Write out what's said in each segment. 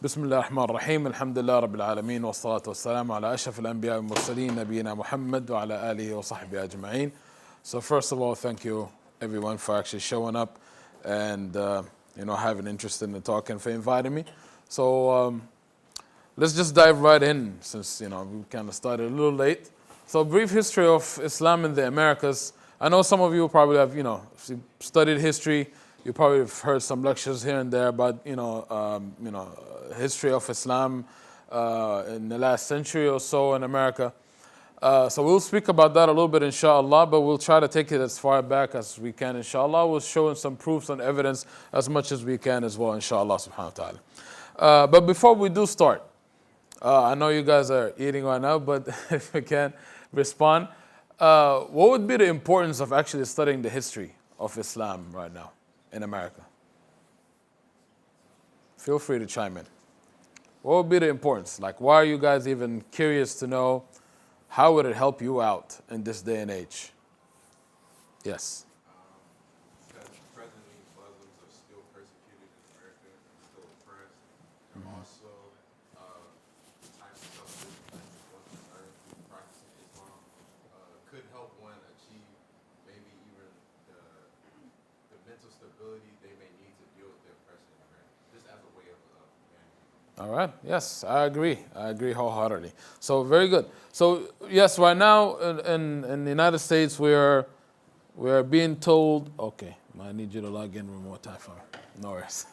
بسم الله الرحمن الرحيم الحمد لله رب العالمين والصلاة والسلام على أشرف الأنبياء والمرسلين نبينا محمد وعلى آله وصحبه أجمعين. So first of all, thank you everyone for actually showing up and having interest in the talk and for inviting me. So let's just dive right in since we kind of started a little late. So brief history of Islam in the Americas. I know some of you probably have studied history. You probably have heard some lectures here and there about history of Islam in the last century or so in America. So we'll speak about that a little bit, inshallah, but we'll try to take it as far back as we can, inshallah. We'll show some proofs and evidence as much as we can as well, inshallah subhanahu wa ta'ala. But before we do start, I know you guys are eating right now, but if we can respond, what would be the importance of actually studying the history of Islam right now in America? Feel free to chime in. What would be the importance? Like, why are you guys even curious to know? How would it help you out in this day and age? Yes. That presently Muslims are still persecuted in America, still oppressed, and also the types of stuff that once learned through practicing Islam could help one achieve maybe even the mental stability they may need to deal with the oppression in America, just as a way of management. All right. Yes, I agree. I agree wholeheartedly. So very good. So yes, right now in the United States we are being told. Okay, I need you to log in one more time for me. No worries.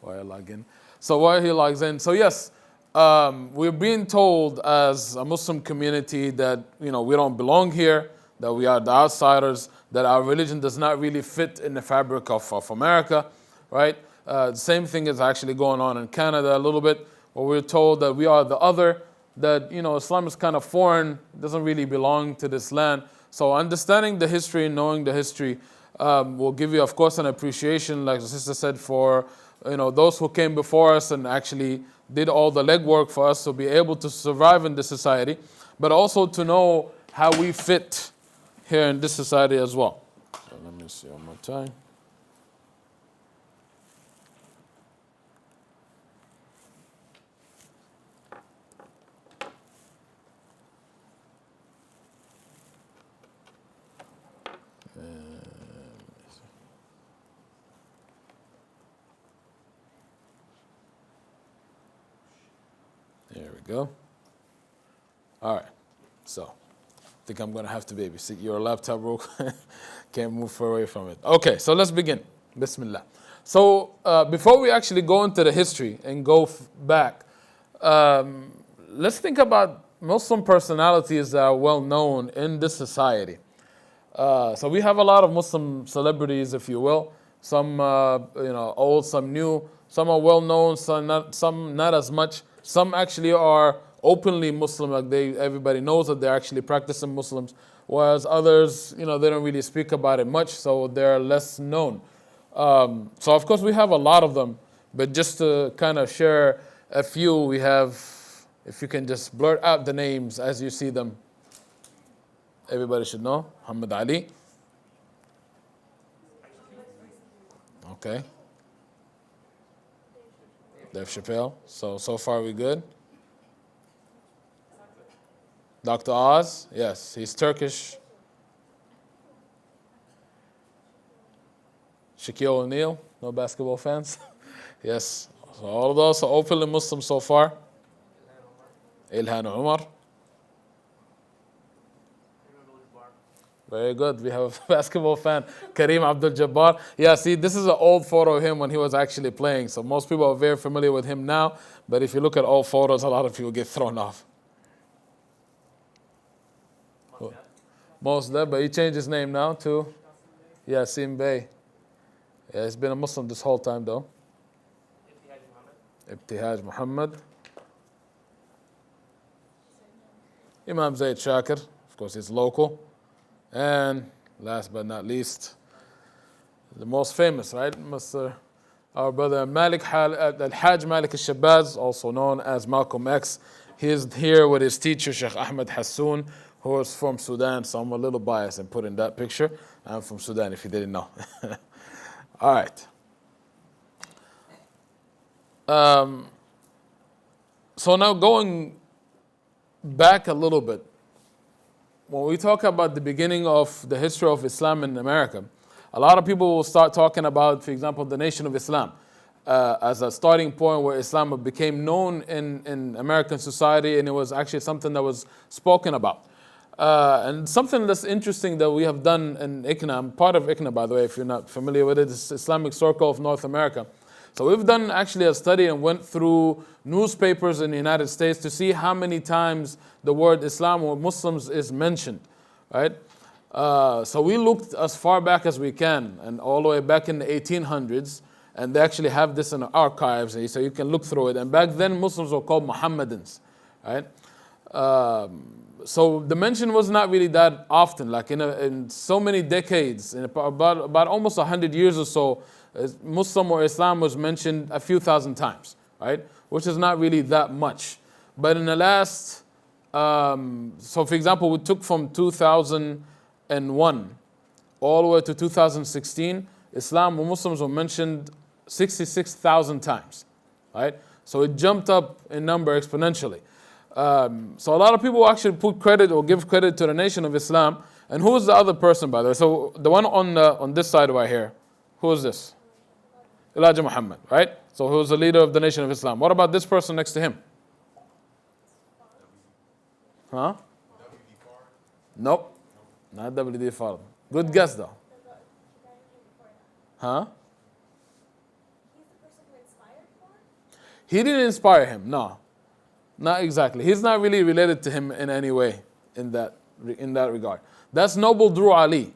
While I log in. So while he logs in, so yes, we're being told as a Muslim community that we don't belong here, that we are the outsiders, that our religion does not really fit in the fabric of America, right? The same thing is actually going on in Canada a little bit, where we're told that we are the other, that Islam is kind of foreign, doesn't really belong to this land. So understanding the history, knowing the history, will give you, of course, an appreciation, like the sister said, for those who came before us and actually did all the legwork for us to be able to survive in this society, but also to know how we fit here in this society as well. So let me see one more time. There we go. All right. So, I think I'm going to have to babysit your laptop real quick. Can't move far away from it. Okay, so let's begin. Bismillah. So, before we actually go into the history and go back, let's think about Muslim personalities that are well known in this society. So we have a lot of Muslim celebrities, if you will. Some old, some new. Some are well known, some not as much. Some actually are openly Muslim, like everybody knows that they're actually practicing Muslims, whereas others, they don't really speak about it much, so they're less known. So of course we have a lot of them, but just to kind of share a few, we have, if you can just blurt out the names as you see them. Everybody should know. Muhammad Ali. Okay. Dave Chappelle. So far we good. Dr. Oz. Yes, he's Turkish. Shaquille O'Neal. No basketball fans? Yes. So all of those are openly Muslim so far. Ilhan Omar. Very good. We have a basketball fan, Kareem Abdul-Jabbar. Yeah, see, this is an old photo of him when he was actually playing. So most people are very familiar with him now. But if you look at old photos, a lot of people get thrown off. Most Def, but he changed his name now to Yasin Bey. Yeah, he's been a Muslim this whole time though. Ibtihaj Muhammad. Imam Zayd Shakir, of course, he's local. And last but not least, the most famous, right? Our brother Malik Al-Hajj Malik Al-Shabazz, also known as Malcolm X. He is here with his teacher, Sheikh Ahmed Hassoun, who is from Sudan. So I'm a little biased in putting that picture. I'm from Sudan, if you didn't know. All right. Um, so now going back a little bit, when we talk about the beginning of the history of Islam in America, a lot of people will start talking about, for example, the Nation of Islam as a starting point where Islam became known in American society, and it was actually something that was spoken about. And something that's interesting that we have done in ICNA, I'm part of ICNA, by the way, if you're not familiar with it, it's Islamic Circle of North America. So we've done actually a study and went through newspapers in the United States to see how many times the word Islam or Muslims is mentioned, right? So we looked as far back as we can, and all the way back in the 1800s, and they actually have this in the archives, so you can look through it. And back then, Muslims were called Mohammedans, right? So the mention was not really that often, like in so many decades, in about almost 100 years or so, Muslim or Islam was mentioned a few thousand times, right? Which is not really that much. But in the last, so for example, we took from 2001 all the way to 2016, Islam or Muslims were mentioned 66,000 times, right? So it jumped up in number exponentially. So a lot of people actually put credit or give credit to the Nation of Islam. And who is the other person, by the way? So the one on this side right here, who is this? Elijah Muhammad, right? So who's the leader of the Nation of Islam? What about this person next to him? Huh? Nope. Not W.D. Fard. Good guess though. Huh? He didn't inspire him, no. Not exactly. He's not really related to him in any way in that regard. That's Noble Drew Ali,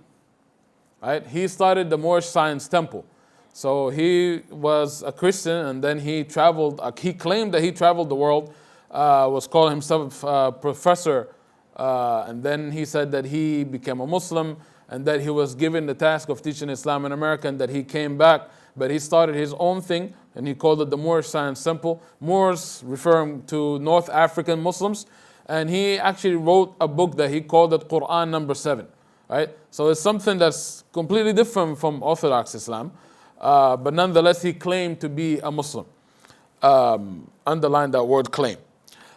right? He started the Moorish Science Temple. So he was a Christian, and then he traveled. He claimed that he traveled the world, was calling himself a professor, and then he said that he became a Muslim, and that he was given the task of teaching Islam in America, and that he came back, but he started his own thing, and he called it the Moorish Science Temple. Moors referring to North African Muslims, and he actually wrote a book that he called it Quran number 7, right? So it's something that's completely different from Orthodox Islam, but nonetheless he claimed to be a Muslim. Underline that word claim.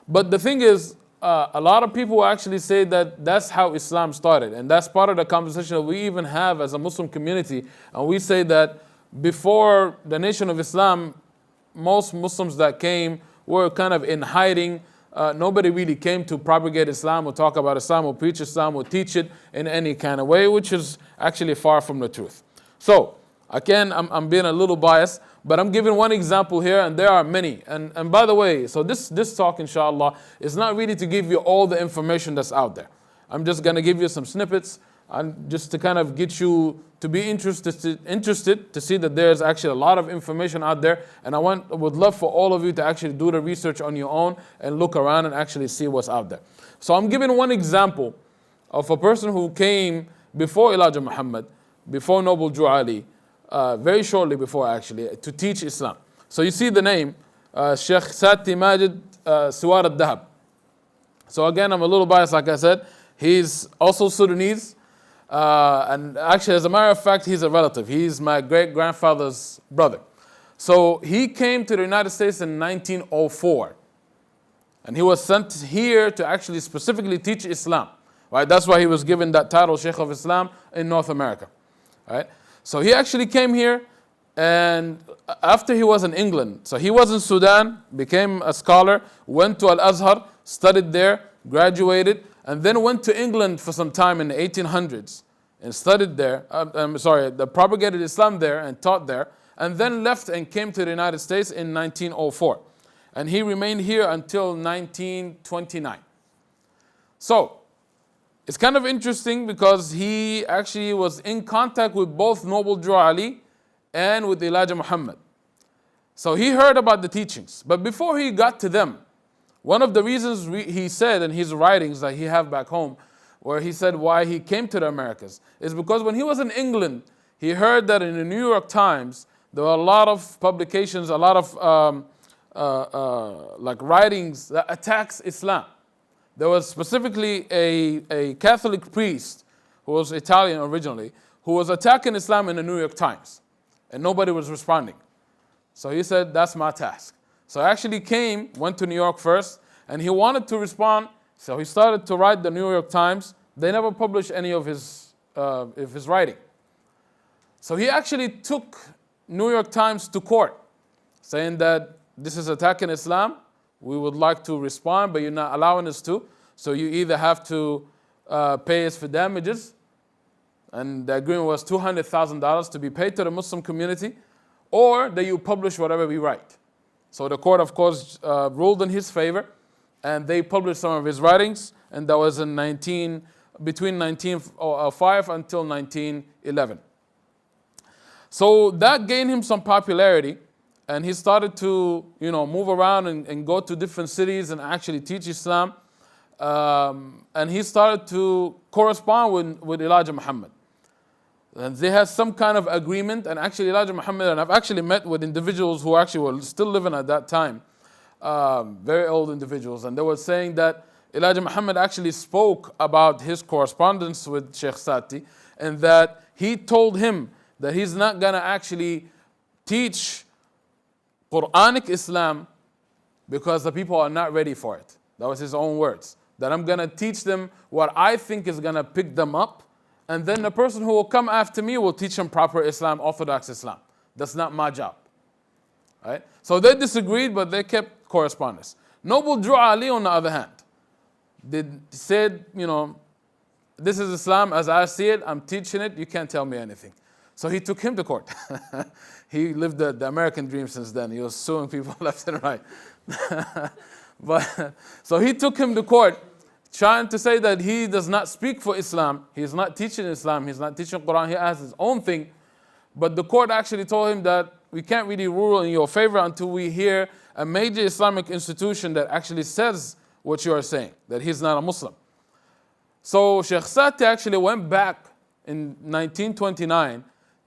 But the thing is, a lot of people actually say that that's how Islam started, and that's part of the conversation that we even have as a Muslim community, and we say that before the Nation of Islam, most Muslims that came were kind of in hiding. Nobody really came to propagate Islam or talk about Islam or preach Islam or teach it in any kind of way, which is actually far from the truth. So, again, I'm being a little biased, but I'm giving one example here, and there are many. And by the way, so this talk, inshallah, is not really to give you all the information that's out there. I'm just going to give you some snippets, and just to kind of get you to be interested to see that there's actually a lot of information out there. And I would love for all of you to actually do the research on your own and look around and actually see what's out there. So I'm giving one example of a person who came before Elijah Muhammad, before Noble Drew Ali, very shortly before actually, to teach Islam. So you see the name, Sheikh Sati Majid Siwar al-Dahab. So again, I'm a little biased, like I said. He's also Sudanese. And actually, as a matter of fact, he's a relative. He's my great-grandfather's brother. So he came to the United States in 1904. And he was sent here to actually specifically teach Islam. Right? That's why he was given that title, Sheikh of Islam, in North America. Right? So he actually came here, and after he was in England, so he was in Sudan, became a scholar, went to Al-Azhar, studied there, graduated, and then went to England for some time in the 1800s and studied there, propagated Islam there and taught there, and then left and came to the United States in 1904. And he remained here until 1929. So, it's kind of interesting because he actually was in contact with both Noble Drew Ali and with Elijah Muhammad. So he heard about the teachings. But before he got to them, one of the reasons he said in his writings that he have back home, where he said why he came to the Americas, is because when he was in England, he heard that in the New York Times, there were a lot of publications, a lot of writings that attacks Islam. There was specifically a Catholic priest who was Italian originally, who was attacking Islam in the New York Times, and nobody was responding. So he said, that's my task. So I actually went to New York first, and he wanted to respond. So he started to write the New York Times. They never published any of his writing. So he actually took New York Times to court, saying that this is attacking Islam. We would like to respond, but you're not allowing us to. So you either have to pay us for damages, and the agreement was $200,000 to be paid to the Muslim community, or that you publish whatever we write. So the court, of course, ruled in his favor, and they published some of his writings, and that was in between 1905 until 1911. So that gained him some popularity, and he started to, move around and go to different cities and actually teach Islam. And he started to correspond with Elijah Muhammad. And they had some kind of agreement, and actually Elijah Muhammad, and I've actually met with individuals who actually were still living at that time, very old individuals, and they were saying that Elijah Muhammad actually spoke about his correspondence with Sheikh Sati, and that he told him that he's not going to actually teach Quranic Islam because the people are not ready for it. That was his own words. That I'm going to teach them what I think is going to pick them up, and then the person who will come after me will teach them proper Islam, Orthodox Islam. That's not my job. Right? So they disagreed, but they kept correspondence. Noble Drew Ali, on the other hand, said, this is Islam as I see it, I'm teaching it, you can't tell me anything. So he took him to court. He lived the American dream since then. He was suing people left and right. So he took him to court, trying to say that he does not speak for Islam. He's not teaching Islam. He's not teaching Quran. He has his own thing. But the court actually told him that we can't really rule in your favor until we hear a major Islamic institution that actually says what you are saying, that he's not a Muslim. So Sheikh Sati actually went back in 1929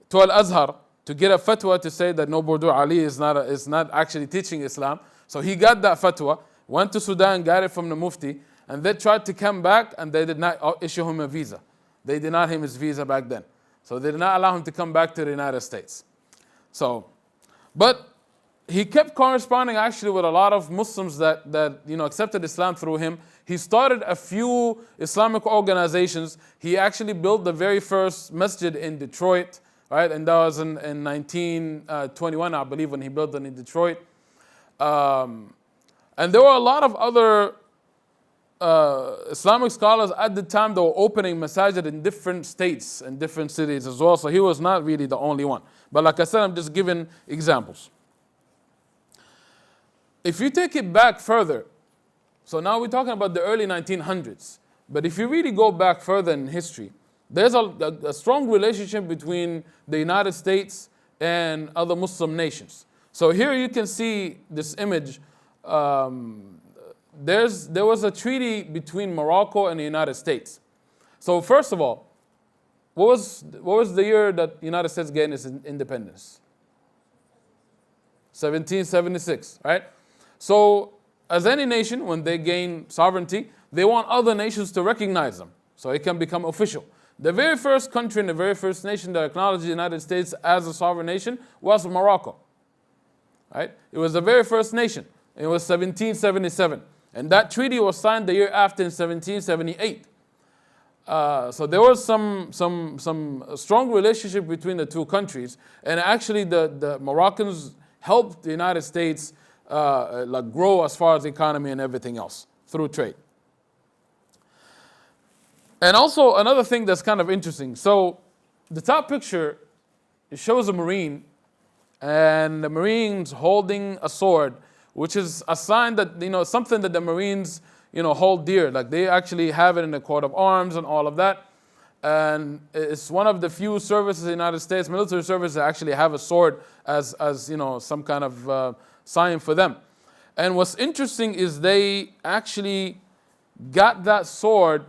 to Al-Azhar to get a fatwa to say that Noble Drew Ali is not actually teaching Islam. So he got that fatwa, went to Sudan, got it from the Mufti, and they tried to come back, and they did not issue him a visa. They denied him his visa back then. So they did not allow him to come back to the United States. But he kept corresponding actually with a lot of Muslims that accepted Islam through him. He started a few Islamic organizations. He actually built the very first masjid in Detroit, right? And that was in 1921, I believe, when he built it in Detroit. And there were a lot of other Islamic scholars at the time that were opening masajid in different states and different cities as well. So he was not really the only one. But like I said, I'm just giving examples. If you take it back further, so now we're talking about the early 1900s. But if you really go back further in history, there's a strong relationship between the United States and other Muslim nations. So here you can see this image. There was a treaty between Morocco and the United States. So first of all, what was the year that the United States gained its independence? 1776, right? So as any nation, when they gain sovereignty, they want other nations to recognize them so it can become official. The very first country and the very first nation that acknowledged the United States as a sovereign nation was Morocco. Right? It was the very first nation. It was 1777. And that treaty was signed the year after in 1778. So there was some strong relationship between the two countries. And actually the Moroccans helped the United States grow as far as the economy and everything else through trade. And also another thing that's kind of interesting. So the top picture, it shows a Marine, and the Marine's holding a sword, which is a sign that, something that the Marines, hold dear. Like they actually have it in the coat of arms and all of that. And it's one of the few services in the United States, military services, that actually have a sword as some kind of sign for them. And what's interesting is they actually got that sword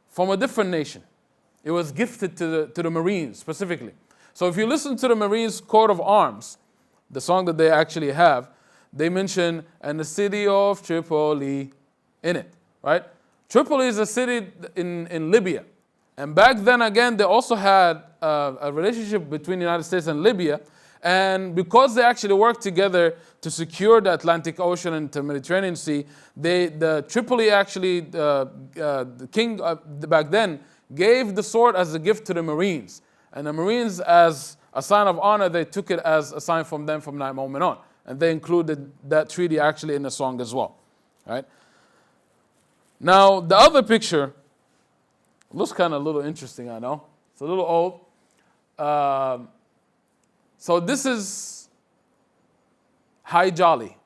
from a different nation. It was gifted to the Marines specifically. So if you listen to the Marines' coat of arms, the song that they actually have, they mention, and the city of Tripoli in it, right? Tripoli is a city in Libya. And back then, again, they also had a relationship between the United States and Libya. And because they actually worked together to secure the Atlantic Ocean and the Mediterranean Sea, the Tripoli actually, the king back then, gave the sword as a gift to the Marines. And the Marines, as a sign of honor, they took it as a sign from them from that moment on. And they included that treaty actually in the song as well. Right? Now, the other picture looks kind of a little interesting, I know. It's a little old. So this is High Jolly.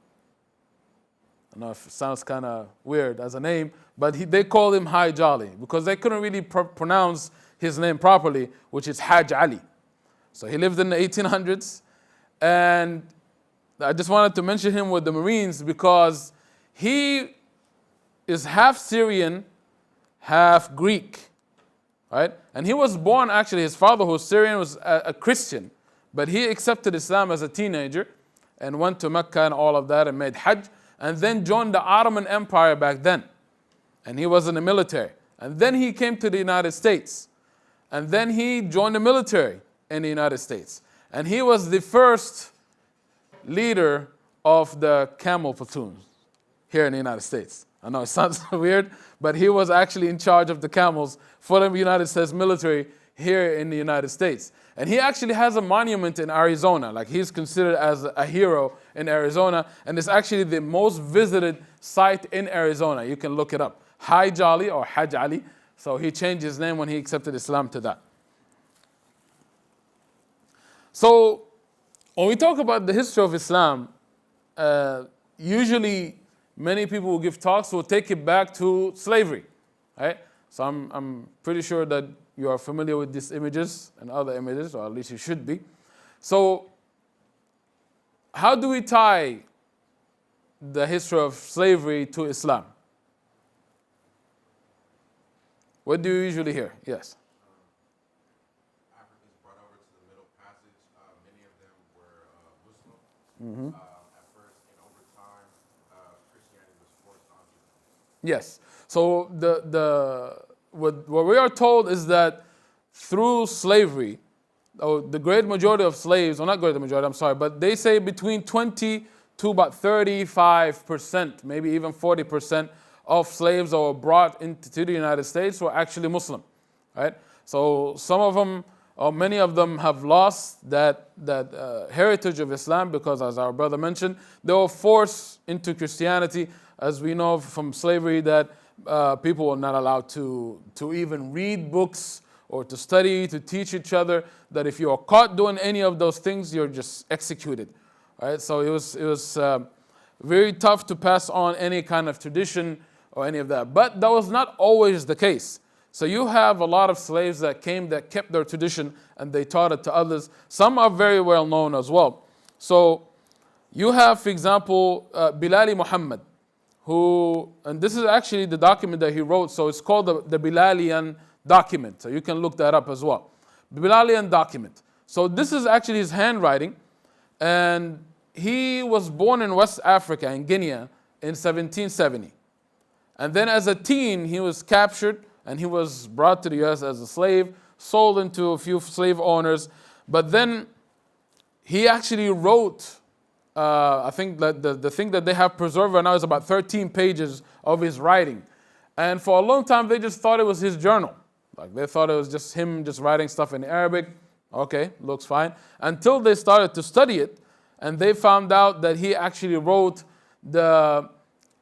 I know if it sounds kind of weird as a name, but they called him High Jolly because they couldn't really pronounce his name properly, which is Hajj Ali. So he lived in the 1800s, and I just wanted to mention him with the Marines because he is half Syrian, half Greek, right? And he was born, actually, his father, who was Syrian, was a Christian, but he accepted Islam as a teenager and went to Mecca and all of that and made Hajj, and then joined the Ottoman Empire back then. And he was in the military. And then he came to the United States. And then he joined the military in the United States. And he was the first leader of the camel platoon here in the United States. I know it sounds weird, but he was actually in charge of the camels for the United States military here in the United States. And he actually has a monument in Arizona. Like, he's considered as a hero in Arizona. And it's actually the most visited site in Arizona. You can look it up. High Jolly or Hajj Ali. So he changed his name when he accepted Islam to that. So when we talk about the history of Islam, usually many people who give talks will take it back to slavery, right? So I'm pretty sure that you are familiar with these images and other images, or at least you should be. So how do we tie the history of slavery to Islam? What do you usually hear? Yes. Africans brought over to the Middle Passage. Many of them were Muslim at first, and over time, Christianity was forced onto them. Yes. So what we are told is that through slavery, the great majority of slaves, or not great majority, I'm sorry, but they say between 20 to about 35%, maybe even 40% of slaves that were brought into the United States were actually Muslim, right? So some of them, or many of them, have lost that heritage of Islam because, as our brother mentioned, they were forced into Christianity. As we know from slavery, that people were not allowed to even read books or to study, to teach each other, that if you are caught doing any of those things, you're just executed, right? So it was very tough to pass on any kind of tradition or any of that. But that was not always the case. So you have a lot of slaves that came that kept their tradition and they taught it to others. Some are very well known as well. So you have, for example, Bilali Mohamed, who, and this is actually the document that he wrote, so it's called the Bilalian document. So you can look that up as well. Bilalian document. So this is actually his handwriting, and he was born in West Africa, in Guinea, in 1770. And then as a teen, he was captured and he was brought to the US as a slave, sold into a few slave owners. But then he actually wrote, I think that the thing that they have preserved right now is about 13 pages of his writing. And for a long time, they just thought it was his journal. Like, they thought it was just him just writing stuff in Arabic. Okay, looks fine. Until they started to study it, and they found out that he actually wrote the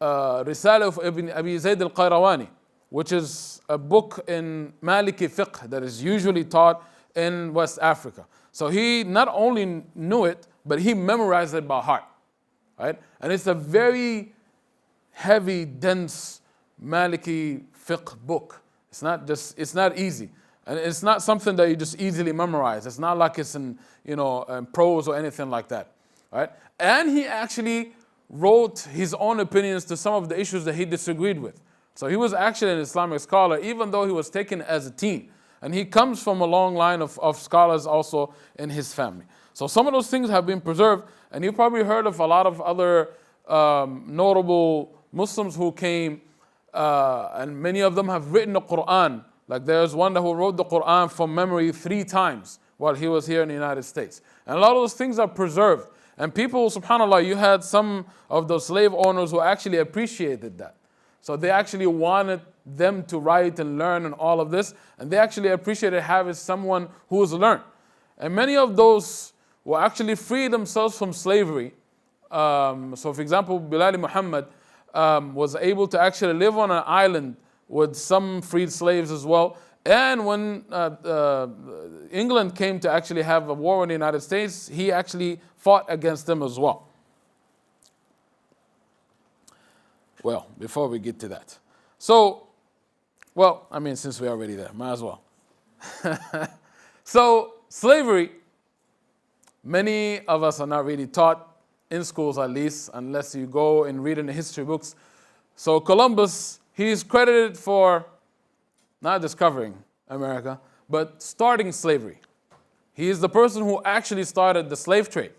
Risala of Ibn Abi Zayd al-Qayrawani, which is a book in Maliki fiqh that is usually taught in West Africa. So he not only knew it, but he memorized it by heart, right? And it's a very heavy, dense Maliki fiqh book. It's not easy. And it's not something that you just easily memorize. It's not like it's in prose or anything like that, right? And he actually wrote his own opinions to some of the issues that he disagreed with. So he was actually an Islamic scholar, even though he was taken as a teen. And he comes from a long line of scholars also in his family. So some of those things have been preserved, and you've probably heard of a lot of other notable Muslims who came, and many of them have written the Quran. Like, there's one who wrote the Quran from memory 3 times while he was here in the United States. And a lot of those things are preserved. And people, subhanAllah, you had some of those slave owners who actually appreciated that. So they actually wanted them to write and learn and all of this. And they actually appreciated having someone who has learned. And many of those who actually freed themselves from slavery. So for example, Bilal Muhammad was able to actually live on an island with some freed slaves as well. And when England came to actually have a war in the United States, he actually fought against them as well. Well, before we get to that. So, well, I mean, since we're already there, might as well. So, slavery, many of us are not really taught in schools at least, unless you go and read in the history books. So Columbus, he's credited for not discovering America, but starting slavery. He is the person who actually started the slave trade,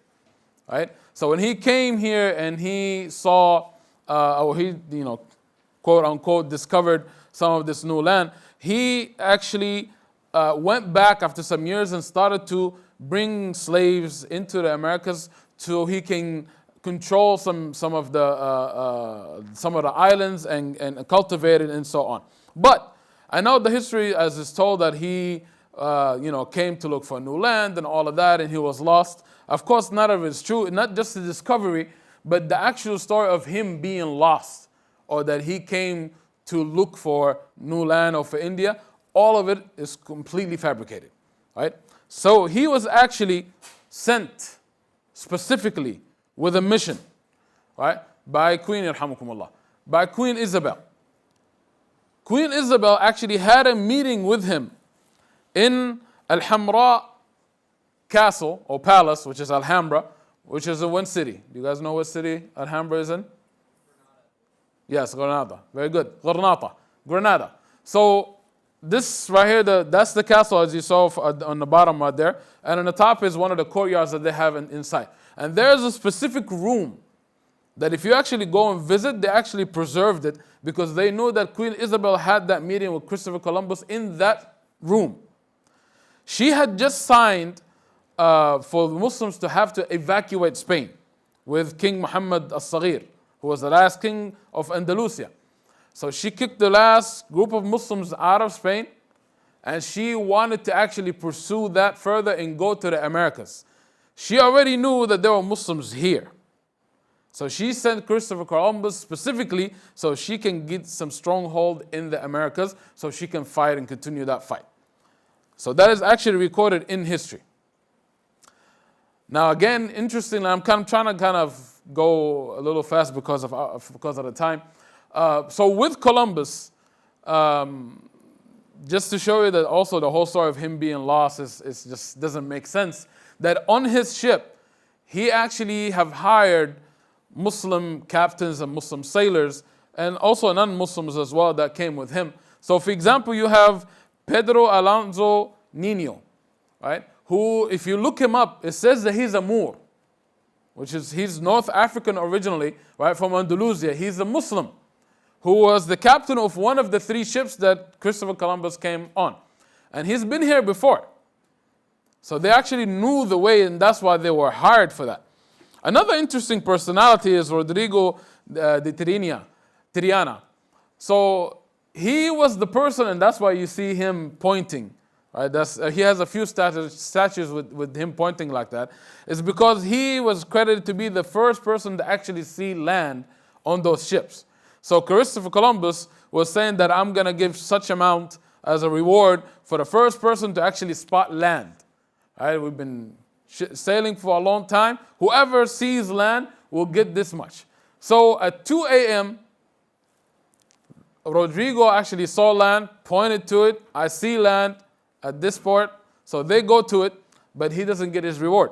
right? So when he came here and he saw, or he, quote unquote, discovered some of this new land, he actually went back after some years and started to bring slaves into the Americas so he can control some of the islands and cultivate it and so on. But I know the history as is told that he came to look for new land and all of that, and he was lost. Of course, none of it is true, not just the discovery, but the actual story of him being lost, or that he came to look for new land or for India. All of it is completely fabricated, right? So he was actually sent specifically with a mission, right? By Queen Isabel. Queen Isabel actually had a meeting with him in Al-Hamra castle or palace, which is Alhambra, which is in one city. Do you guys know what city Alhambra is in? Yes, Granada. Very good. Granada. So this right here, that's the castle as you saw on the bottom right there. And on the top is one of the courtyards that they have inside. And there's a specific room that if you actually go and visit, they actually preserved it because they knew that Queen Isabel had that meeting with Christopher Columbus in that room. She had just signed for the Muslims to have to evacuate Spain with King Mohamed al-Saghir, who was the last king of Andalusia. So she kicked the last group of Muslims out of Spain, and she wanted to actually pursue that further and go to the Americas. She already knew that there were Muslims here. So she sent Christopher Columbus specifically so she can get some stronghold in the Americas so she can fight and continue that fight. So that is actually recorded in history. Now again, interestingly, I'm trying to go a little fast because of the time. So with Columbus, just to show you that also the whole story of him being lost is just doesn't make sense, that on his ship, he actually have hired Muslim captains and Muslim sailors, and also non-Muslims as well that came with him. So for example, you have Pedro Alonso Nino, right? Who, if you look him up, it says that he's a Moor, he's North African originally, right, from Andalusia. He's a Muslim who was the captain of one of the 3 ships that Christopher Columbus came on. And he's been here before. So they actually knew the way, and that's why they were hired for that. Another interesting personality is Rodrigo de Triana. So he was the person, and that's why you see him pointing. Right? He has a few statues with him pointing like that. It's because he was credited to be the first person to actually see land on those ships. So Christopher Columbus was saying that I'm going to give such amount as a reward for the first person to actually spot land. Right? We've been sailing for a long time. Whoever sees land will get this much. So at 2 a.m., Rodrigo actually saw land, pointed to it. I see land at this port. So they go to it, but he doesn't get his reward.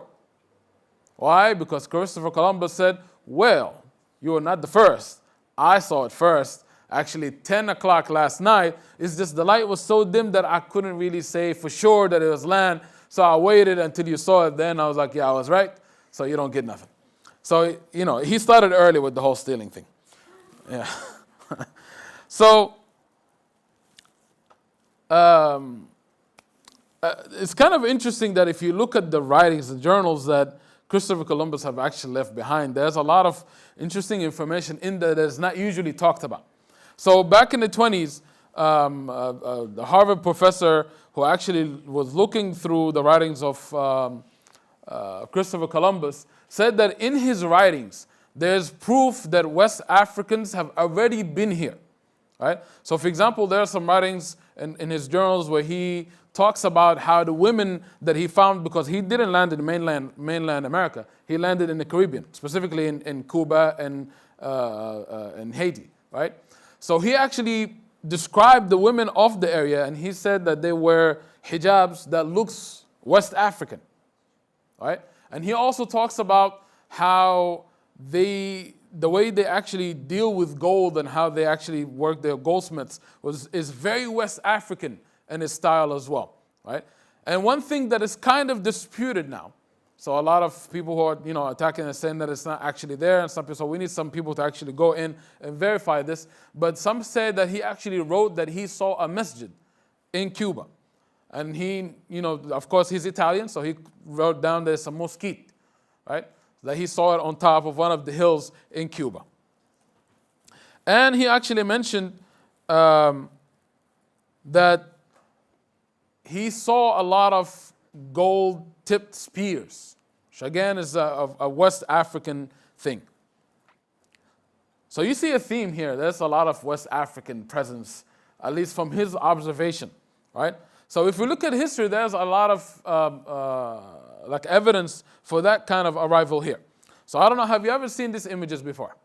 Why? Because Christopher Columbus said, well, you were not the first. I saw it first. Actually, 10 o'clock last night. It's just the light was so dim that I couldn't really say for sure that it was land. So I waited until you saw it. Then I was like, yeah, I was right. So you don't get nothing. So, he started early with the whole stealing thing. Yeah. So, it's kind of interesting that if you look at the writings, the journals that Christopher Columbus have actually left behind, there's a lot of interesting information in there that is not usually talked about. So back in the 20s, the Harvard professor who actually was looking through the writings of Christopher Columbus said that in his writings, there's proof that West Africans have already been here. Right? So for example, there are some writings in his journals where he talks about how the women that he found, because he didn't land in mainland America, he landed in the Caribbean, specifically in Cuba and Haiti, right? So he actually described the women of the area, and he said that they wear hijabs that looks West African, right? And he also talks about how the way they actually deal with gold and how they actually work their goldsmiths is very West African in its style as well, right? And one thing that is kind of disputed now, so a lot of people who are attacking and saying that it's not actually there, and some people, so we need some people to actually go in and verify this. But some say that he actually wrote that he saw a masjid in Cuba, and he, of course he's Italian, so he wrote down there's a mosque, right? That he saw it on top of one of the hills in Cuba. And he actually mentioned that he saw a lot of gold-tipped spears, which again is a West African thing. So you see a theme here. There's a lot of West African presence, at least from his observation, right? So if we look at history, there's a lot of evidence for that kind of arrival here. So I don't know, have you ever seen these images before?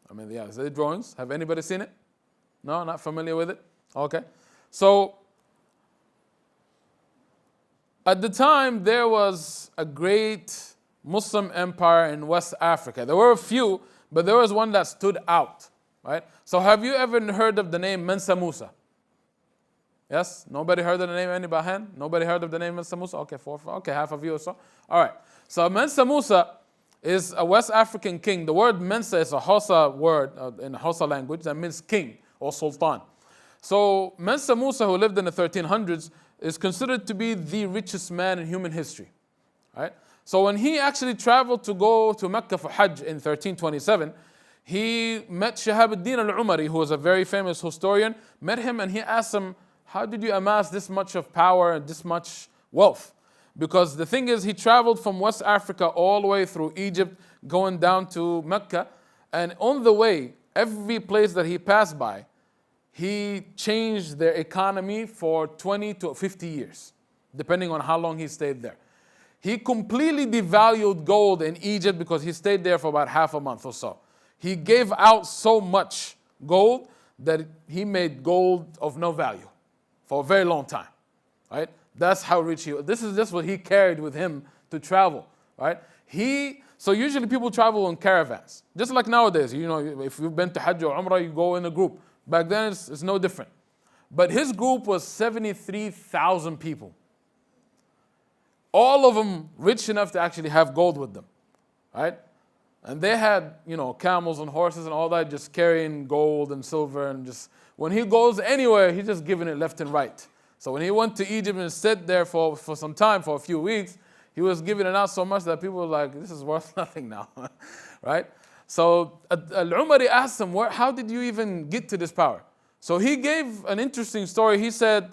I mean, yeah, is it drawings? Have anybody seen it? No, not familiar with it? Okay. So at the time, there was a great Muslim empire in West Africa. There were a few, but there was one that stood out, right? So have you ever heard of the name Mansa Musa? Yes? Nobody heard of the name? Anybody hand? Nobody heard of the name Mansa Musa? Okay, okay, half of you or so. All right. So Mansa Musa is a West African king. The word Mansa is a Hausa word in Hausa language that means king or sultan. So Mansa Musa, who lived in the 1300s, is considered to be the richest man in human history. Right? So when he actually traveled to go to Mecca for Hajj in 1327, he met Shihab ad-Din al-Umari, who was a very famous historian, met him and he asked him, how did you amass this much of power and this much wealth? Because the thing is, he traveled from West Africa all the way through Egypt, going down to Mecca, and on the way, every place that he passed by, he changed their economy for 20 to 50 years, depending on how long he stayed there. He completely devalued gold in Egypt because he stayed there for about half a month or so. He gave out so much gold that he made gold of no value for a very long time, right? That's how rich he was. This is just what he carried with him to travel, right? So usually people travel in caravans, just like nowadays. If you've been to Hajj or Umrah, you go in a group. Back then, it's no different. But his group was 73,000 people. All of them rich enough to actually have gold with them, right? And they had, camels and horses and all that, just carrying gold and silver, and just when he goes anywhere, he's just giving it left and right. So when he went to Egypt and stayed there for some time, for a few weeks, he was giving it out so much that people were like, this is worth nothing now, right? So Al-Umari asked him, how did you even get to this power? So he gave an interesting story. He said,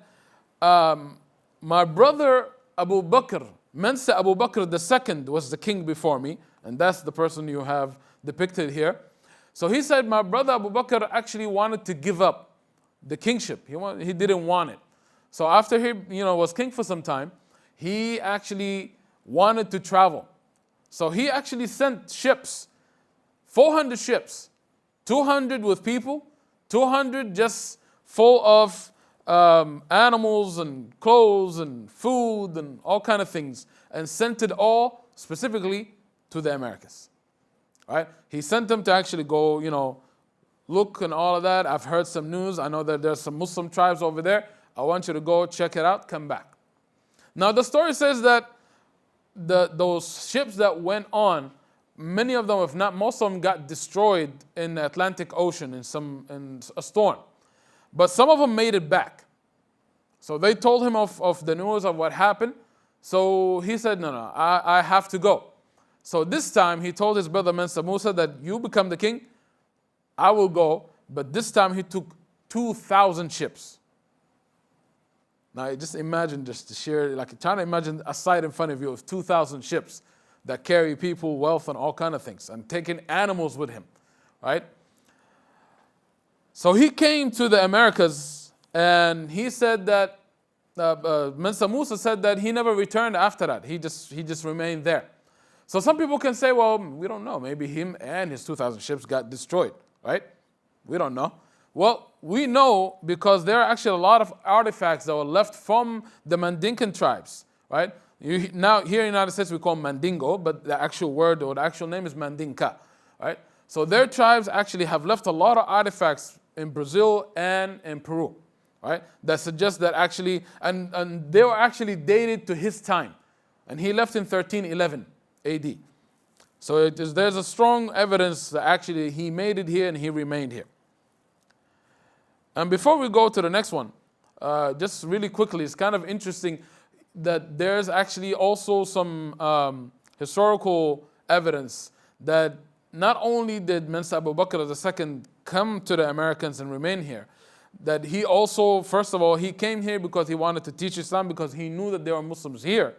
my brother Abu Bakr, Mansa Abu Bakr II was the king before me, and that's the person you have depicted here. So he said, my brother Abu Bakr actually wanted to give up the kingship. He didn't want it. So after he was king for some time, he actually wanted to travel. So he actually sent ships, 400 ships, 200 with people, 200 just full of animals and clothes and food and all kind of things, and sent it all specifically to the Americas. Right? He sent them to actually go, look and all of that. I've heard some news. I know that there's some Muslim tribes over there. I want you to go check it out, come back. Now the story says that those ships that went on, many of them, if not most of them, got destroyed in the Atlantic Ocean in a storm. But some of them made it back. So they told him of the news of what happened. So he said, no, I have to go. So this time he told his brother Mansa Musa that you become the king, I will go. But this time he took 2,000 ships. Now just imagine just the sheer, like trying to imagine a sight in front of you of 2,000 ships that carry people, wealth, and all kind of things, and taking animals with him, right? So he came to the Americas, and he said that, Mansa Musa said that he never returned after that. He just remained there. So some people can say, well, we don't know. Maybe him and his 2,000 ships got destroyed, right? We don't know. Well, we know because there are actually a lot of artifacts that were left from the Mandinkan tribes, right? Now, here in the United States, we call them Mandingo, but the actual word or the actual name is Mandinka, right? So their tribes actually have left a lot of artifacts in Brazil and in Peru, right? That suggests that actually, and they were actually dated to his time. And he left in 1311 AD. So there's a strong evidence that actually he made it here and he remained here. And before we go to the next one, just really quickly, it's kind of interesting that there's actually also some historical evidence that not only did Mansa Abu Bakr II come to the Americans and remain here, that he also, first of all, he came here because he wanted to teach Islam because he knew that there were Muslims here,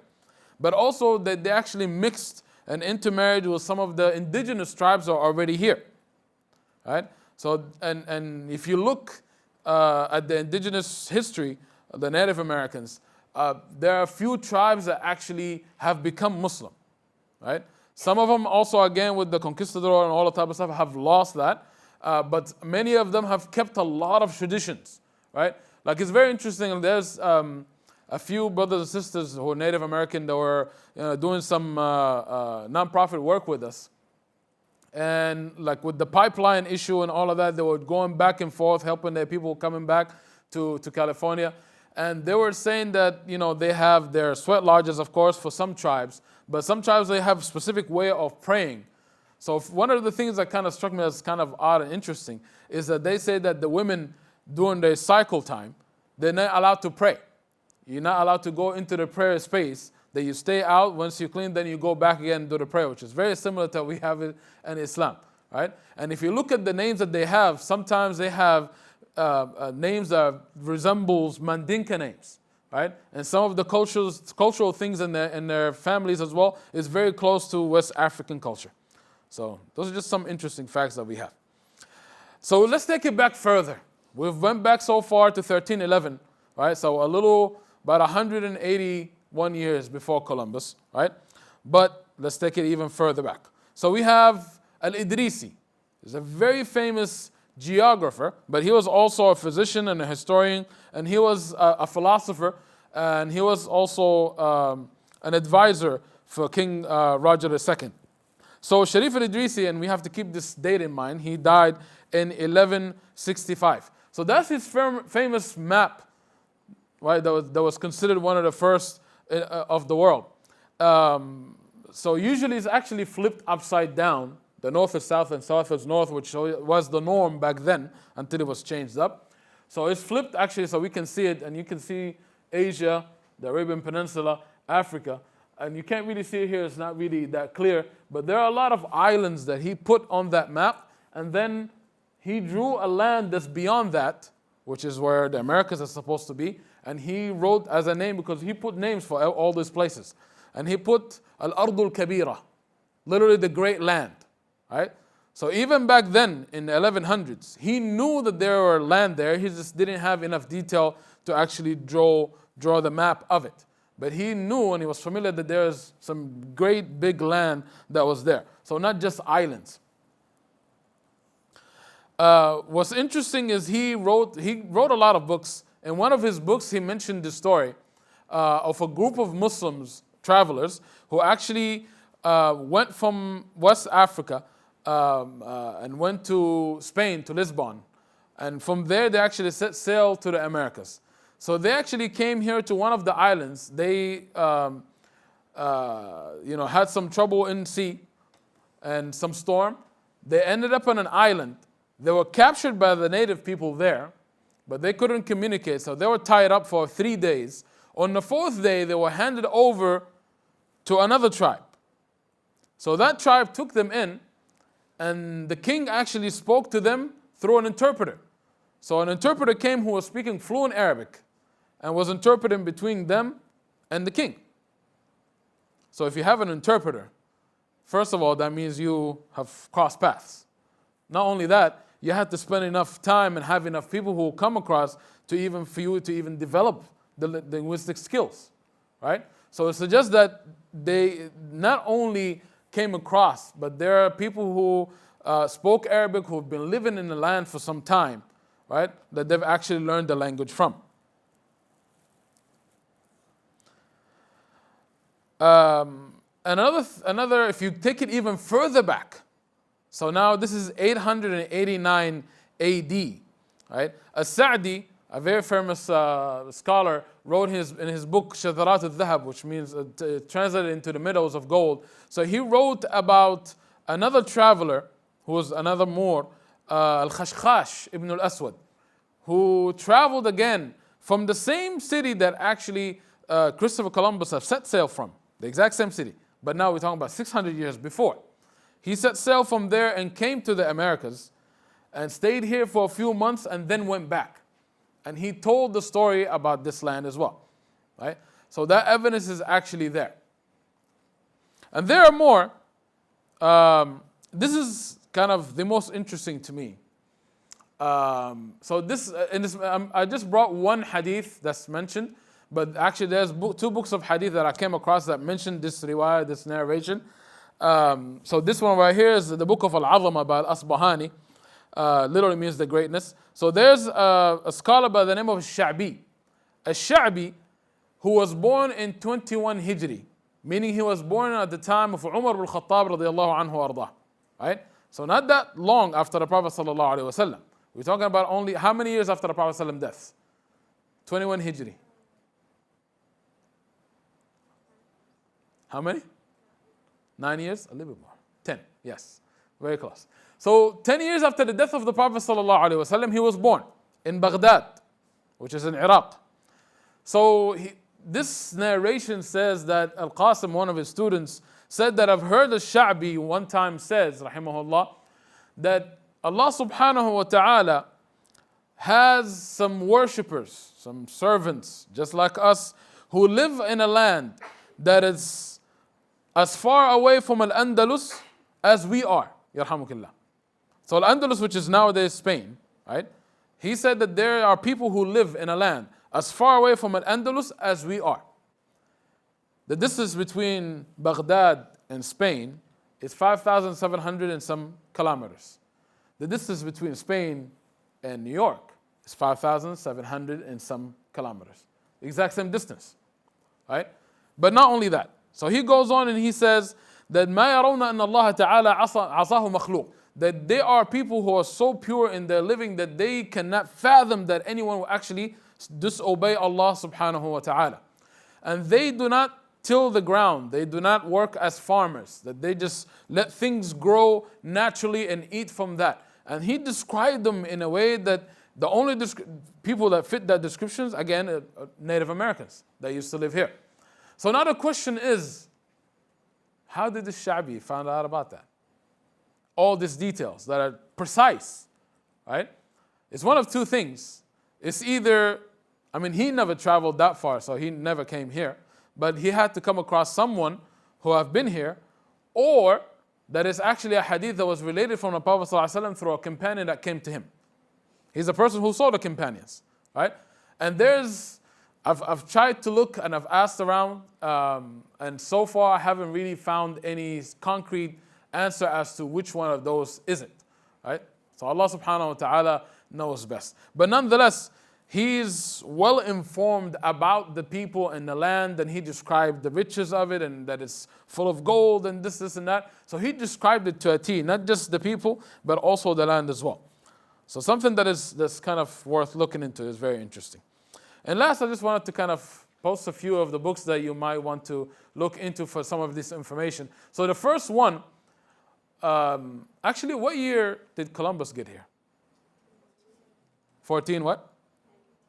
but also that they actually mixed and intermarried with some of the indigenous tribes that are already here, right? So, and if you look at the indigenous history of the Native Americans, there are a few tribes that actually have become Muslim, right? Some of them also, again, with the conquistador and all the type of stuff, have lost that. But many of them have kept a lot of traditions, right? Like it's very interesting. There's a few brothers and sisters who are Native American that were doing some nonprofit work with us. And like with the pipeline issue and all of that, they were going back and forth, helping their people coming back to California. And they were saying that, they have their sweat lodges, of course, for some tribes. But some tribes, they have a specific way of praying. So one of the things that kind of struck me as kind of odd and interesting is that they say that the women, during their cycle time, they're not allowed to pray. You're not allowed to go into the prayer space. That you stay out. Once you clean, then you go back again and do the prayer, which is very similar to what we have in Islam, right? And if you look at the names that they have, sometimes they have names that resembles Mandinka names, right? And some of the cultural things in their families as well is very close to West African culture. So those are just some interesting facts that we have. So let's take it back further. We've went back so far to 1311, right? So about 181 years before Columbus, right? But let's take it even further back. So we have Al-Idrisi. He's a very famous geographer, but he was also a physician and a historian, and he was a philosopher, and he was also an advisor for King Roger II. So Sharif al-Idrisi, and we have to keep this date in mind, he died in 1165. So that's his famous map, right? That was considered one of the first of the world. So usually it's actually flipped upside down. The north is south and south is north, which was the norm back then until it was changed up. So it's flipped actually so we can see it, and you can see Asia, the Arabian Peninsula, Africa. And you can't really see it here, it's not really that clear. But there are a lot of islands that he put on that map. And then he drew a land that's beyond that, which is where the Americas are supposed to be. And he wrote as a name, because he put names for all these places. And he put Al-Ardul Kabira, literally the great land, right? So even back then, in the 1100s, he knew that there were land there. He just didn't have enough detail to actually draw the map of it. But he knew and he was familiar that there's some great big land that was there. So not just islands. What's interesting is he wrote a lot of books. In one of his books, he mentioned the story of a group of Muslims, travelers, who actually went from West Africa and went to Spain, to Lisbon. And from there, they actually set sail to the Americas. So they actually came here to one of the islands. They, had some trouble in sea and some storm. They ended up on an island. They were captured by the native people there. but they couldn't communicate, so they were tied up for 3 days. On the 4th day, they were handed over to another tribe. So that tribe took them in, and the king actually spoke to them through an interpreter. So an interpreter came who was speaking fluent Arabic and was interpreting between them and the king. So if you have an interpreter, first of all, that means you have crossed paths. Not only that, you have to spend enough time and have enough people who will come across for you to even develop the linguistic skills, right? So it suggests that they not only came across, but there are people who spoke Arabic who have been living in the land for some time, right? That they've actually learned the language from. Another, if you take it even further back, so now this is 889 AD, right? As-Sa'di, a very famous scholar, wrote in his book Shadarat al-Dhahab, which means translated into the meadows of gold. So he wrote about another traveler who was another Moor, Al-Khashkhash ibn al-Aswad, who traveled again from the same city that actually Christopher Columbus had set sail from, the exact same city. But now we're talking about 600 years before. He set sail from there and came to the Americas and stayed here for a few months and then went back. And he told the story about this land as well, right? So that evidence is actually there. And there are more. This is kind of the most interesting to me. I just brought one hadith that's mentioned, but actually there's 2 books of hadith that I came across that mentioned this riwayah, this narration. So this one right here is the book of Al-Azama by Al-Asbahani. Literally means the greatness. So there's a scholar by the name of Al-Sha'bi. Al-Sha'bi, who was born in 21 Hijri, meaning he was born at the time of Umar ibn Khattab radiyallahu anhu ardah. Right? So not that long after the Prophet sallallahu alaihi wasallam. We're talking about only how many years after the Prophet's death? 21 Hijri. How many? 9 years? A little bit more. 10, yes. Very close. So 10 years after the death of the Prophet ﷺ, he was born in Baghdad, which is in Iraq. So this narration says that Al-Qasim, one of his students, said that I've heard Al-Sha'bi one time says, rahimahullah, that Allah subhanahu wa ta'ala has some worshippers, some servants, just like us, who live in a land that is as far away from Al-Andalus as we are. Yarhamukallah. So Al-Andalus, which is nowadays Spain, right? He said that there are people who live in a land as far away from Al-Andalus as we are. The distance between Baghdad and Spain is 5,700 and some kilometers. The distance between Spain and New York is 5,700 and some kilometers. The exact same distance, right? But not only that. So he goes on and he says that مَا يَرَوْنَ أَنَّ اللَّهَ تَعَالَى عَصَاهُ مَخْلُوقٌ, that they are people who are so pure in their living that they cannot fathom that anyone will actually disobey Allah subhanahu wa ta'ala. And they do not till the ground, they do not work as farmers, that they just let things grow naturally and eat from that. And he described them in a way that the only people that fit that descriptions, again, are Native Americans that used to live here. So now the question is, how did the Sha'bi find out about that? All these details that are precise, right? It's one of two things. It's either, he never traveled that far, so he never came here, but he had to come across someone who have been here, or that is actually a hadith that was related from the Prophet ﷺ through a companion that came to him. He's a person who saw the companions, right? And I've tried to look and I've asked around, and so far I haven't really found any concrete answer as to which one of those is it, right? So Allah subhanahu wa ta'ala knows best. But nonetheless, he's well informed about the people and the land, and he described the riches of it and that it's full of gold and this and that. So he described it to a T, not just the people, but also the land as well. So something that's kind of worth looking into is very interesting. And last, I just wanted to kind of post a few of the books that you might want to look into for some of this information. So the first one, actually, what year did Columbus get here? 14 what?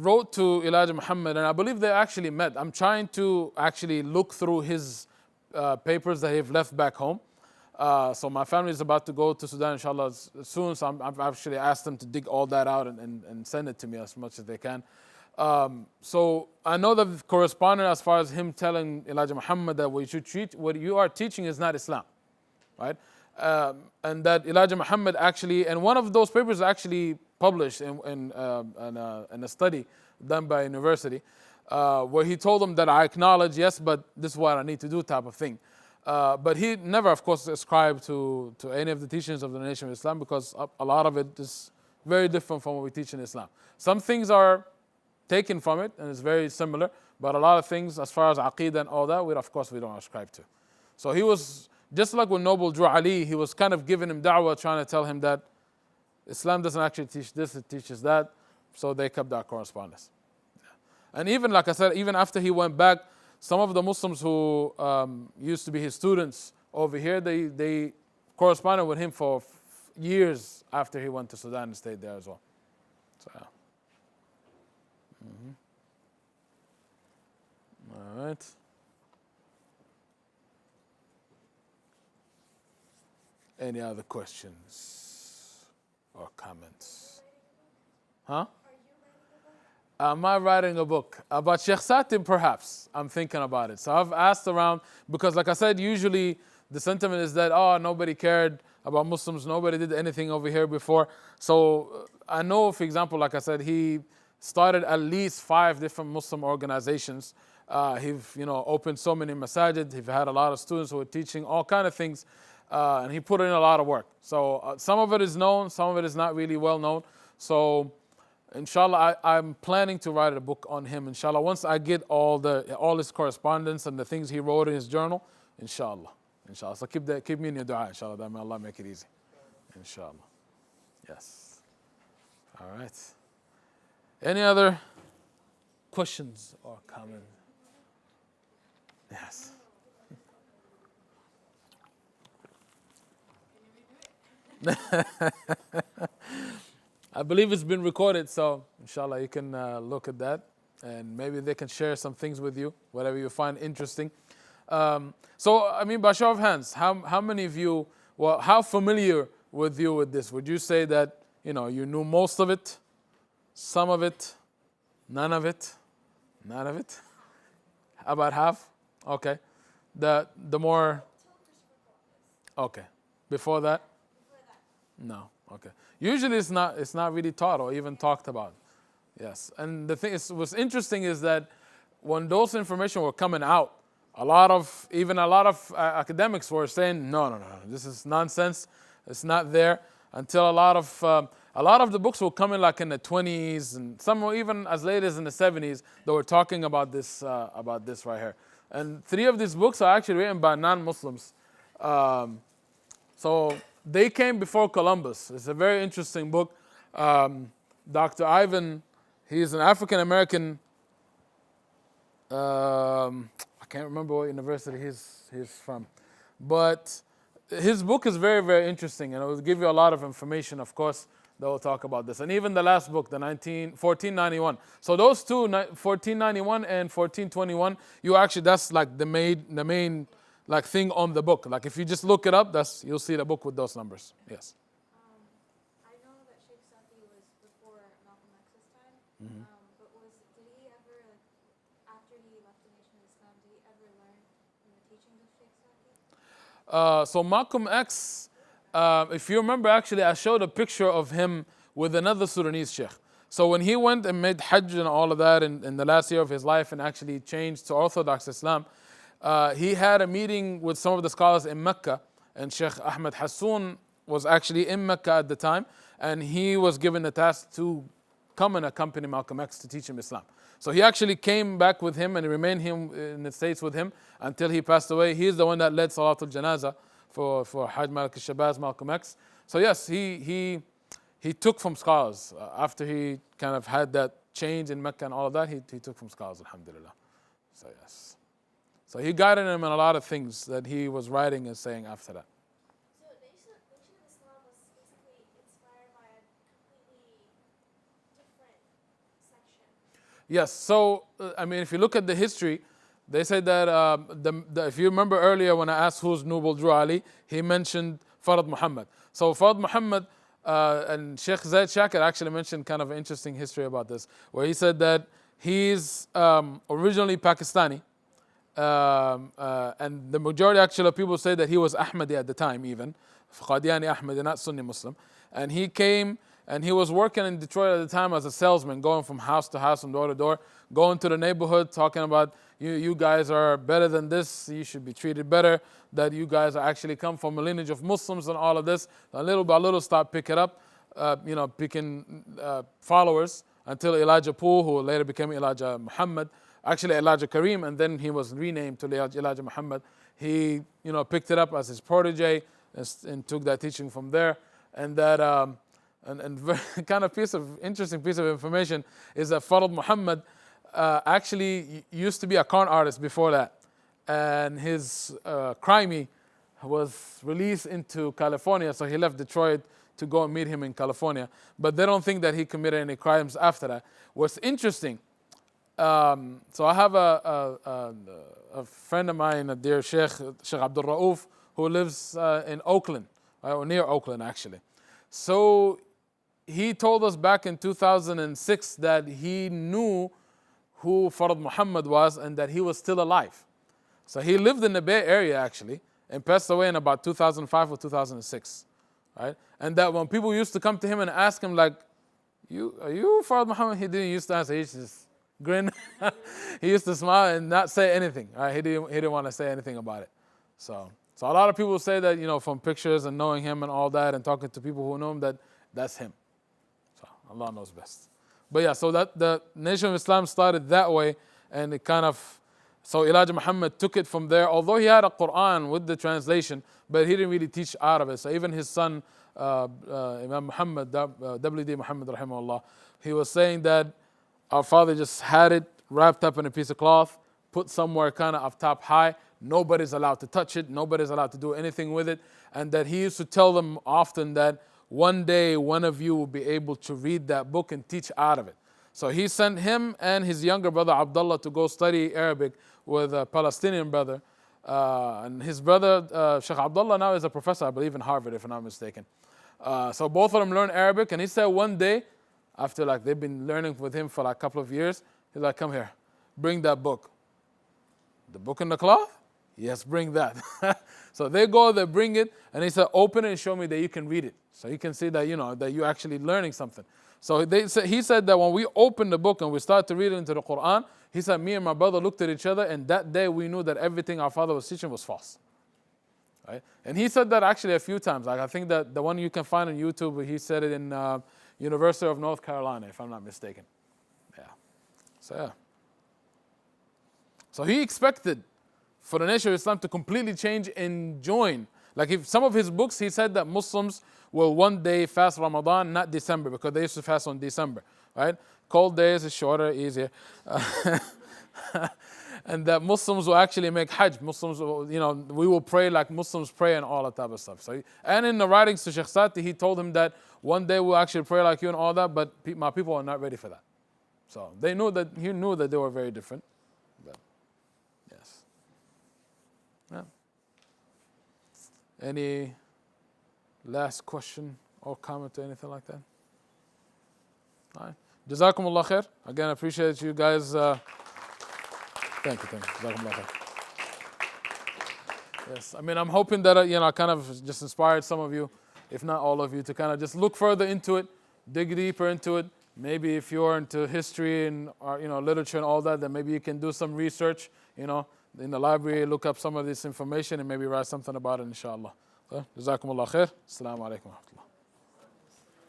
wrote to Elijah Muhammad, and I believe they actually met. I'm trying to actually look through his papers that he've left back home. So my family is about to go to Sudan, inshallah, soon. So I've actually asked them to dig all that out and send it to me as much as they can. So I know the correspondent, as far as him telling Elijah Muhammad that we should treat what you are teaching is not Islam, right? And that Elijah Muhammad actually, and one of those papers actually published in a study done by a university, where he told them that I acknowledge, yes, but this is what I need to do, type of thing. But he never, of course, ascribed to any of the teachings of the Nation of Islam, because a lot of it is very different from what we teach in Islam. Some things are taken from it, and it's very similar, but a lot of things, as far as Aqeedah and all that, of course, we don't ascribe to. So he was, just like when Noble drew Ali, he was kind of giving him da'wah, trying to tell him that Islam doesn't actually teach this, it teaches that. So they kept that correspondence. And even, like I said, even after he went back, some of the Muslims who used to be his students over here, they corresponded with him for years after he went to Sudan and stayed there as well. So, yeah. All right. Any other questions or comments? Huh? Am I writing a book? About Sheikh Satim, perhaps. I'm thinking about it. So I've asked around, because like I said, usually the sentiment is that, oh, nobody cared about Muslims, nobody did anything over here before. So I know, for example, like I said, he started at least 5 different Muslim organizations. He's opened so many masajid. He's had a lot of students who are teaching all kind of things. And he put in a lot of work. So some of it is known, some of it is not really well known. So inshallah, I'm planning to write a book on him. Inshallah, once I get all his correspondence and the things he wrote in his journal, inshallah. So keep me in your dua, inshallah, that may Allah make it easy. Inshallah. Yes. All right. Any other questions or comments? Yes. I believe it's been recorded, so inshallah you can look at that, and maybe they can share some things with you, whatever you find interesting. So, I mean, by show of hands, how many of you, how familiar with you with this? Would you say that, you knew most of it, some of it, none of it, none of it? About half? Okay. The more, okay. Before that? No. Okay. Usually it's not really taught or even talked about. Yes. And the thing is, what's interesting is that when those information were coming out, a lot of academics were saying, no, this is nonsense. It's not there. Until a lot of the books were coming like in the 20s, and some were even as late as in the 70s. They were talking about this right here. And 3 of these books are actually written by non-Muslims. So they came before Columbus. It's a very interesting book. Dr. Ivan, he's an African American. I can't remember what university he's from, but his book is very, very interesting, and it will give you a lot of information, of course, that will talk about this. And even the last book, 1491. So those two, 1491 and 1421, that's like the main like thing on the book. Like if you just look it up, you'll see the book with those numbers. Yes. I know that Sheikh Safi was before Malcolm X's time, but did he ever, after he left the Nation of Islam, did he ever learn from the teachings of Sheikh Safi? So Malcolm X, if you remember, actually, I showed a picture of him with another Sudanese sheikh. So when he went and made Hajj and all of that in the last year of his life and actually changed to Orthodox Islam, he had a meeting with some of the scholars in Mecca, and Sheikh Ahmed Hassoun was actually in Mecca at the time, and he was given the task to come and accompany Malcolm X to teach him Islam. So he actually came back with him and remained in the States with him until he passed away. He's the one that led Salatul Janazah for Hajj Malik al-Shabazz, Malcolm X. So yes, he took from scholars. After he kind of had that change in Mecca and all of that, he took from scholars, alhamdulillah. So yes. So he guided him in a lot of things that he was writing and saying after that. So the Nation of Islam was basically inspired by a completely different section. Yes. So, I mean, if you look at the history, they say that if you remember earlier when I asked who's Noble Drew Ali, he mentioned Farad Muhammad. So Farad Muhammad and Sheikh Zaid Shakir actually mentioned kind of an interesting history about this, where he said that he's originally Pakistani, and the majority actually of people say that he was Ahmadi at the time, even Qadiani Ahmadi, not Sunni Muslim, and he came. And he was working in Detroit at the time as a salesman, going from house to house, from door to door, going to the neighborhood, talking about you guys are better than this, you should be treated better, that you guys are actually come from a lineage of Muslims and all of this. And little by little, start picking up, picking followers until Elijah Poole, who later became Elijah Muhammad, actually Elijah Kareem, and then he was renamed to Elijah Muhammad. He, picked it up as his protege and took that teaching from there, and that. And kind of interesting piece of information is that Farad Muhammad actually used to be a con artist before that, and his crimey was released into California, so he left Detroit to go and meet him in California. But they don't think that he committed any crimes after that. What's interesting, so I have a friend of mine, a dear Sheikh Abdul Rauf, who lives in Oakland, or near Oakland actually. So he told us back in 2006 that he knew who Farad Muhammad was and that he was still alive. So he lived in the Bay Area actually and passed away in about 2005 or 2006, right? And that when people used to come to him and ask him like, are you Farad Muhammad? He didn't used to answer. He used to just grin. He used to smile and not say anything, right? He didn't want to say anything about it. So a lot of people say that, from pictures and knowing him and all that and talking to people who know him, that's him. So Allah knows best. But yeah, so that the Nation of Islam started that way, and it so Elijah Muhammad took it from there, although he had a Quran with the translation, but he didn't really teach out of it. So even his son, Imam Muhammad, W.D. Muhammad rahimahullah, he was saying that our father just had it wrapped up in a piece of cloth, put somewhere kind of up top high. Nobody's allowed to touch it. Nobody's allowed to do anything with it. And that he used to tell them often that one day one of you will be able to read that book and teach out of it. So he sent him and his younger brother Abdullah to go study Arabic with a Palestinian brother. And his brother, Sheikh Abdullah, now is a professor, I believe, in Harvard, if I'm not mistaken. So both of them learned Arabic. And he said one day, after they've been learning with him for a couple of years, he's like, come here, bring that book. The book in the cloth? Yes, bring that. So they go, they bring it, and he said, open it and show me that you can read it. So you can see that, that you're actually learning something. So he said that when we opened the book and we started to read it into the Quran, he said, me and my brother looked at each other, and that day we knew that everything our father was teaching was false. Right? And he said that actually a few times. I think that the one you can find on YouTube, he said it in University of North Carolina, if I'm not mistaken. Yeah. So he expected for the Nation of Islam to completely change and join. Like if some of his books, he said that Muslims will one day fast Ramadan, not December, because they used to fast on December, right? Cold days is shorter, easier. And that Muslims will actually make Hajj. Muslims will, we will pray like Muslims pray and all that type of stuff. So, and in the writings to Sheikh Sati, he told him that one day we'll actually pray like you and all that, but my people are not ready for that. So he knew that they were very different. But, yes. Yeah. Any last question or comment or anything like that? All right. Jazakumullah khair. Again, I appreciate you guys. Thank you. Jazakumullah khair. Yes, I mean, I'm hoping that I kind of just inspired some of you, if not all of you, to kind of just look further into it, dig deeper into it. Maybe if you're into history and literature and all that, then maybe you can do some research, in the library, look up some of this information and maybe write something about it, inshallah. Jazakumullah khair. Assalamu alaikum wa rahmatullah.